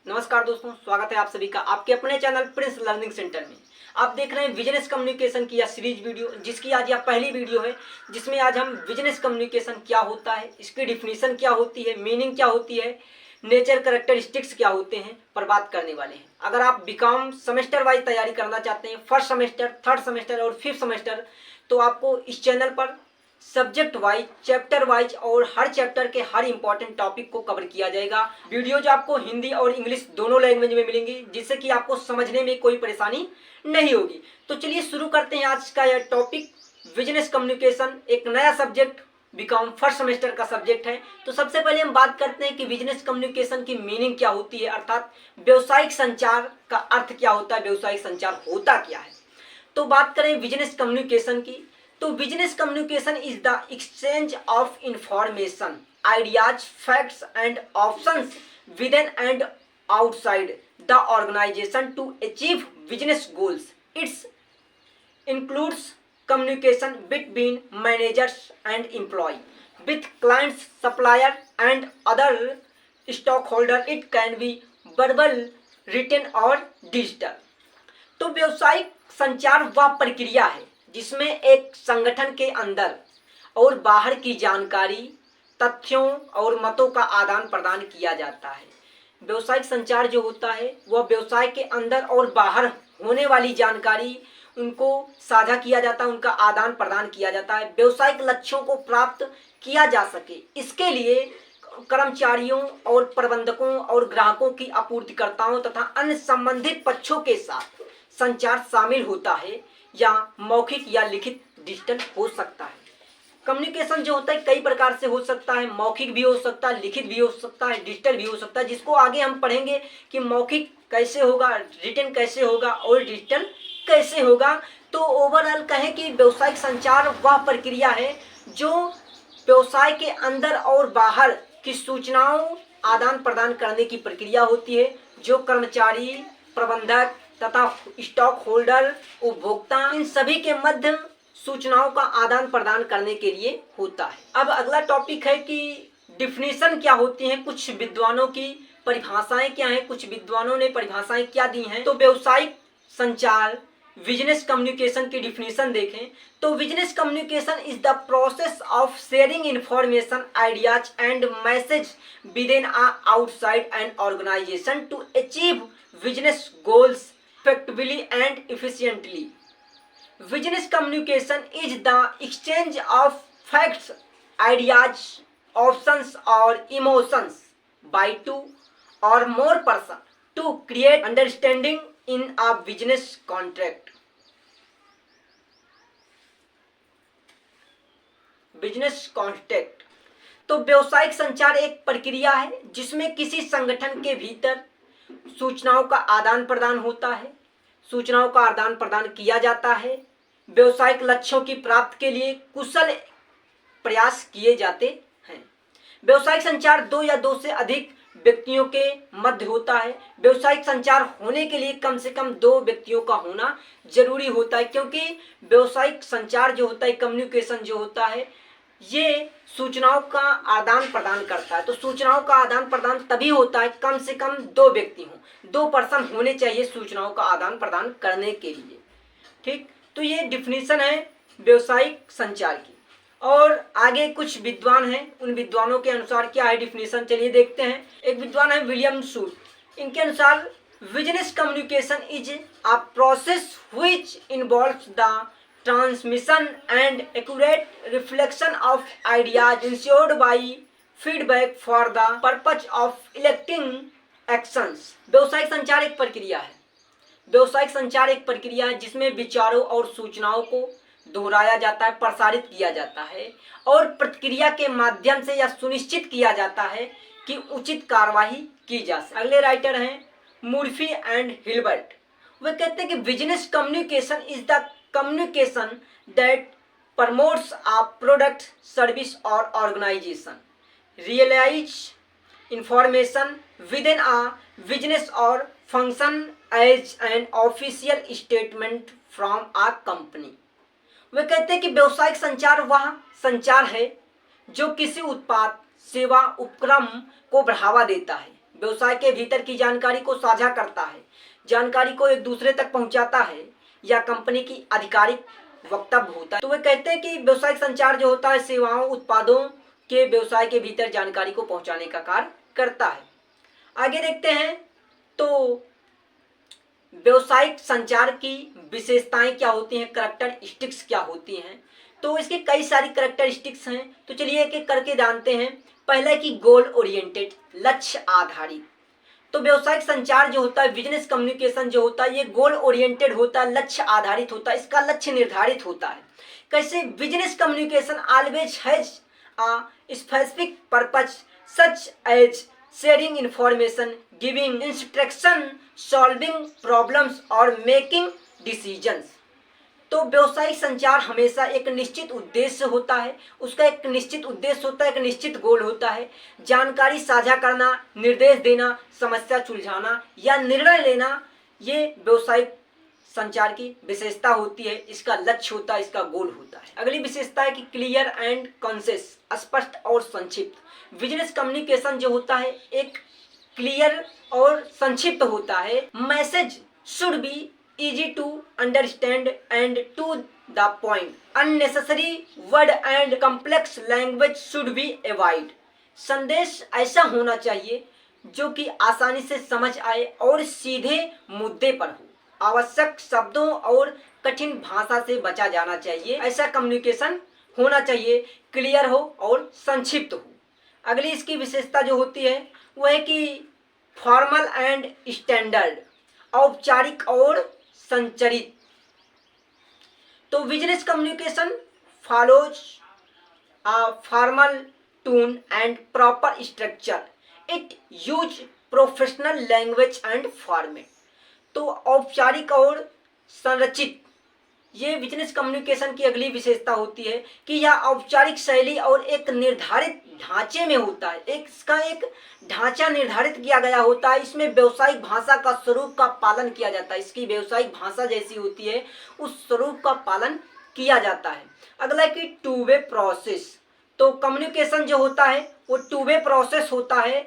नमस्कार दोस्तों, स्वागत है आप सभी का आपके अपने चैनल प्रिंस लर्निंग सेंटर में। आप देख रहे हैं बिजनेस कम्युनिकेशन की यह सीरीज वीडियो, जिसकी आज यह पहली वीडियो है, जिसमें आज हम बिजनेस कम्युनिकेशन क्या होता है, इसकी डिफिनीशन क्या होती है, मीनिंग क्या होती है, नेचर कैरेक्टरिस्टिक्स क्या होते हैं पर बात करने वाले हैं। अगर आप बीकॉम सेमेस्टर वाइज तैयारी करना चाहते हैं, फर्स्ट सेमेस्टर, थर्ड सेमेस्टर और फिफ्थ सेमेस्टर, तो आपको इस चैनल पर सब्जेक्ट वाइज, चैप्टर वाइज और हर चैप्टर के हर इंपॉर्टेंट टॉपिक को कवर किया जाएगा। वीडियोज आपको हिंदी और इंग्लिश दोनों लैंग्वेज में मिलेंगी, जिससे कि आपको समझने में कोई परेशानी नहीं होगी। तो चलिए शुरू करते हैं आज का यह टॉपिक, बिजनेस कम्युनिकेशन, एक नया सब्जेक्ट, बीकॉम फर्स्ट सेमेस्टर का सब्जेक्ट है। तो सबसे पहले हम बात करते हैं कि बिजनेस कम्युनिकेशन की मीनिंग क्या होती है, अर्थात व्यवसायिक संचार का अर्थ क्या होता है, व्यवसायिक संचार होता क्या है। तो बात करें बिजनेस कम्युनिकेशन की, तो business communication is the exchange of information, ideas, facts and options with in and outside the organization to achieve business goals. It includes communication between managers and employee, with clients, supplier and other stockholder. It can be verbal, written or digital. तो व्यवसायिक संचार वह प्रक्रिया है जिसमें एक संगठन के अंदर और बाहर की जानकारी, तथ्यों और मतों का आदान प्रदान किया जाता है। व्यवसायिक संचार जो होता है वह व्यवसाय के अंदर और बाहर होने वाली जानकारी उनको साझा किया जाता है, उनका आदान प्रदान किया जाता है, व्यवसायिक लक्ष्यों को प्राप्त किया जा सके। इसके लिए कर्मचारियों और प्रबंधकों और ग्राहकों की आपूर्तिकर्ताओं तथा अन्य संबंधित पक्षों के साथ संचार शामिल होता है, या मौखिक या लिखित, डिजिटल हो सकता है। कम्युनिकेशन जो होता है कई प्रकार से हो सकता है, मौखिक भी हो सकता है, लिखित भी हो सकता है, डिजिटल भी हो सकता है, जिसको आगे हम पढ़ेंगे कि मौखिक कैसे होगा, रिटन कैसे होगा और डिजिटल कैसे होगा। तो ओवरऑल कहें कि व्यवसायिक संचार वह प्रक्रिया है जो व्यवसाय के अंदर और बाहर की सूचनाओं आदान प्रदान करने की प्रक्रिया होती है, जो कर्मचारी, प्रबंधक तथा स्टॉक होल्डर, उपभोक्ता, इन सभी के मध्य सूचनाओं का आदान प्रदान करने के लिए होता है। अब अगला टॉपिक है कि डिफिनीशन क्या होती है, कुछ विद्वानों की परिभाषाएं क्या हैं, कुछ विद्वानों ने परिभाषाएं क्या दी हैं। तो व्यवसायिक संचार, बिजनेस कम्युनिकेशन की डिफिनीशन देखें तो business communication is the process of sharing information, ideas and message within outside an organization to achieve business goals effectively and efficiently. Business communication is the exchange of facts, ideas, options or emotions by two or more persons to create understanding in a business contract. Business contract. तो व्यवसायिक संचार एक प्रक्रिया है जिसमें किसी संगठन के भीतर सूचनाओं का आदान प्रदान होता है, सूचनाओं का आदान प्रदान किया जाता है, व्यवसायिक लक्ष्यों की प्राप्ति के लिए कुशल प्रयास किए जाते हैं। व्यवसायिक संचार दो या दो से अधिक व्यक्तियों के मध्य होता है। व्यवसायिक संचार होने के लिए कम से कम दो व्यक्तियों का होना जरूरी होता है, क्योंकि व्यवसायिक संचार जो होता है, कम्युनिकेशन जो होता है, ये सूचनाओं का आदान प्रदान करता है। तो सूचनाओं का आदान प्रदान तभी होता है कम से कम दो व्यक्ति हों, दो पर्सन होने चाहिए सूचनाओं का आदान प्रदान करने के लिए। ठीक, तो ये डिफिनीशन है व्यवसायिक संचार की। और आगे कुछ विद्वान हैं, उन विद्वानों के अनुसार क्या है डिफिनीशन, चलिए देखते हैं। एक विद्वान है विलियम शूट। इनके अनुसार business communication is a process which involves the transmission and accurate reflection of ideas ensured by feedback for the purpose of electing actions. व्यवसायिक संचार एक प्रक्रिया है, व्यवसायिक संचार एक प्रक्रिया है जिसमें विचारों और सूचनाओं को दोहराया जाता है, प्रसारित किया जाता है और प्रतिक्रिया के माध्यम से यह सुनिश्चित किया जाता है कि उचित कार्रवाई की जा सके। अगले राइटर हैं मुर्फी एंड हिल्बर्ट। वे कहते हैं कि business communication is the communication that promotes a product, service or organization, realize information within a business or function as an official statement from a company. वे कहते हैं कि व्यवसायिक संचार वह संचार है जो किसी उत्पाद, सेवा, उपक्रम को बढ़ावा देता है, व्यवसाय के भीतर की जानकारी को साझा करता है, जानकारी को एक दूसरे तक पहुंचाता है, या कंपनी की आधिकारिक वक्तव्य होता है। तो वे कहते हैं कि व्यवसायिक संचार जो होता है सेवाओं उत्पादों के व्यवसाय के भीतर जानकारी को पहुंचाने का कार्य करता है। आगे देखते हैं तो व्यवसायिक संचार की विशेषताएं क्या होती हैं, करैक्टरिस्टिक्स क्या होती हैं। तो इसके कई सारी करैक्टरिस्टिक्स हैं, तो चलिए एक एक करके जानते हैं। पहला है कि गोल ओरिएंटेड, लक्ष्य आधारित। तो व्यवसायिक संचार जो होता है, बिजनेस कम्युनिकेशन जो होता है, ये गोल ओरिएंटेड होता है, लक्ष्य आधारित होता है, इसका लक्ष्य निर्धारित होता है। कैसे? Business communication always has a specific purpose such as sharing information, giving instruction, solving problems और मेकिंग डिसीजंस। तो व्यवसायिक संचार हमेशा एक निश्चित उद्देश्य होता है, उसका एक निश्चित उद्देश्य होता है, एक निश्चित गोल होता है। जानकारी साझा करना, निर्देश देना, समस्या सुलझाना या निर्णय लेना, ये व्यवसायिक संचार की विशेषता होती है, इसका लक्ष्य होता है, इसका गोल होता है। अगली विशेषता है कि क्लियर एंड कॉन्सेस, स्पष्ट और संक्षिप्त। बिजनेस कम्युनिकेशन जो होता है एक क्लियर और संक्षिप्त होता है। Message should be easy to understand and to the point. Unnecessary word and complex language should be avoid. संदेश ऐसा होना चाहिए जो कि आसानी से समझ आए और सीधे मुद्दे पर हो। आवश्यक शब्दों और कठिन भाषा से बचा जाना चाहिए। ऐसा कम्युनिकेशन होना चाहिए, क्लियर हो और संक्षिप्त हो। अगली इसकी विशेषता जो होती है वह है कि फॉर्मल एंड स्टैंडर्ड, औपचारिक और संचरित। तो business communication follows a formal tone and proper structure. It use professional language and format. तो औपचारिक और संरचित, ये बिजनेस कम्युनिकेशन की अगली विशेषता होती है कि यह औपचारिक शैली और एक निर्धारित ढांचे में होता है। इसका एक ढांचा निर्धारित किया गया होता है। इसमें व्यावसायिक भाषा का स्वरूप का पालन किया जाता है। इसकी व्यावसायिक भाषा जैसी होती है उस स्वरूप का पालन किया जाता है। अगला है कि टू वे प्रोसेस। तो कम्युनिकेशन जो होता है वो टू वे प्रोसेस होता है।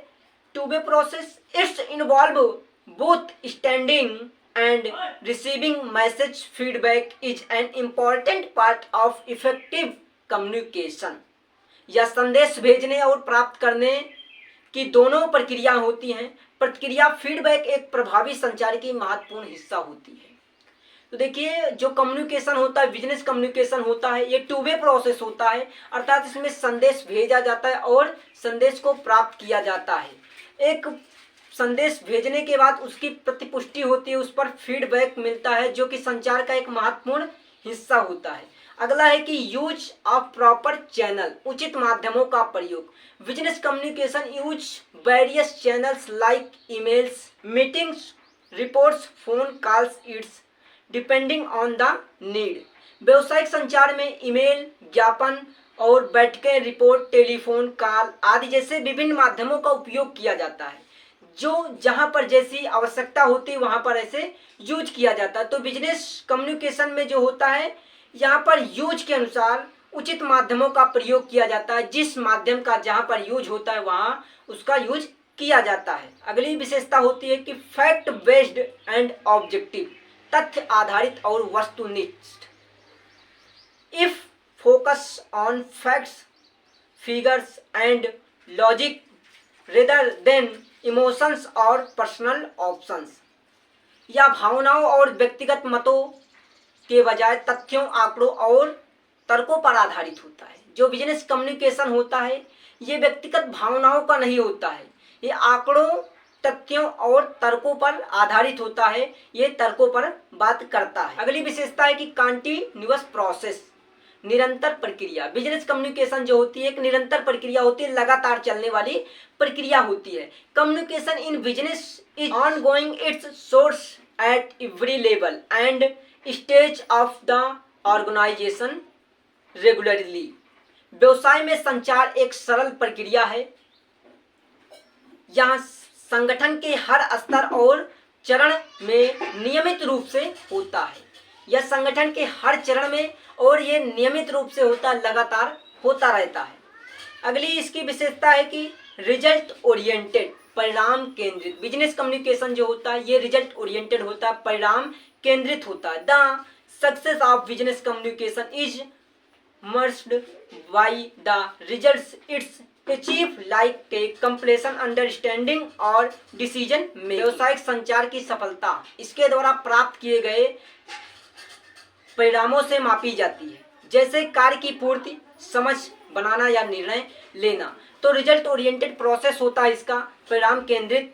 Two way process it's involve both standing and receiving message feedback is an important part of effective communication. यह संदेश भेजने और प्राप्त करने की दोनों प्रक्रिया होती हैं। प्रतिक्रिया फीडबैक एक प्रभावी संचार की महत्वपूर्ण हिस्सा होती है। तो देखिए जो कम्युनिकेशन होता है, बिजनेस कम्युनिकेशन होता है, ये टू वे प्रोसेस होता है, अर्थात इसमें संदेश भेजा जाता है और संदेश को प्राप्त किया जाता है। एक संदेश भेजने के बाद उसकी प्रतिपुष्टि होती है, उस पर फीडबैक मिलता है जो कि संचार का एक महत्वपूर्ण हिस्सा होता है। अगला है कि यूज ऑफ प्रॉपर चैनल, उचित माध्यमों का प्रयोग। Business communication use various channels like emails, meetings, reports, phone calls, it's depending on the need. व्यवसायिक संचार में ईमेल, ज्ञापन और बैठकें, रिपोर्ट, टेलीफोन कॉल आदि जैसे विभिन्न माध्यमों का उपयोग किया जाता है। जो जहां पर जैसी आवश्यकता होती है वहां पर ऐसे यूज किया जाता है। तो बिजनेस कम्युनिकेशन में जो होता है यहाँ पर यूज के अनुसार उचित माध्यमों का प्रयोग किया जाता है। जिस माध्यम का जहां पर यूज होता है वहां उसका यूज किया जाता है। अगली विशेषता होती है कि फैक्ट बेस्ड एंड ऑब्जेक्टिव, तथ्य आधारित और वस्तुनिष्ठ। If focus on facts, figures and logic rather than emotions और पर्सनल ऑप्शंस, या भावनाओं और व्यक्तिगत मतों के बजाय तथ्यों, आंकड़ों और तर्कों पर आधारित होता है। जो बिजनेस कम्युनिकेशन होता है ये व्यक्तिगत भावनाओं का नहीं होता है, ये आंकड़ों, तथ्यों और तर्कों पर आधारित होता है, ये तर्कों पर बात करता है। अगली विशेषता है कि कंटिन्यूअस प्रोसेस, निरंतर प्रक्रिया। बिजनेस कम्युनिकेशन जो होती है एक निरंतर प्रक्रिया होती है, लगातार चलने वाली प्रक्रिया होती है। Communication in business is ongoing, its source at every level and stage of the organization regularly. व्यवसाय में संचार एक सरल प्रक्रिया है। यहाँ संगठन के हर स्तर और चरण में नियमित रूप से होता है। यह संगठन के हर चरण में और ये नियमित रूप से होता है, लगातार होता रहता है। अगली इसकी विशेषता है कि रिजल्ट ओरिएंटेड, परिणाम केंद्रित। बिजनेस कम्युनिकेशन जो होता है ये रिजल्ट ओरिएंटेड होता है, परिणाम केंद्रित होता है। The success of business communication is measured by the results it's achieve like a completion understanding और डिसीजन में। व्यवसायिक संचार की सफलता इसके द्वारा प्राप्त किए गए परिणामों से मापी जाती है, जैसे कार्य की पूर्ति, समझ बनाना या निर्णय लेना। तो रिजल्ट ओरिएंटेड प्रोसेस होता है इसका, परिणाम केंद्रित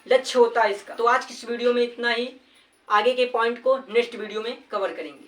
लक्ष्य होता है इसका। तो आज की इस वीडियो में इतना ही, आगे के पॉइंट को नेक्स्ट वीडियो में कवर करेंगे।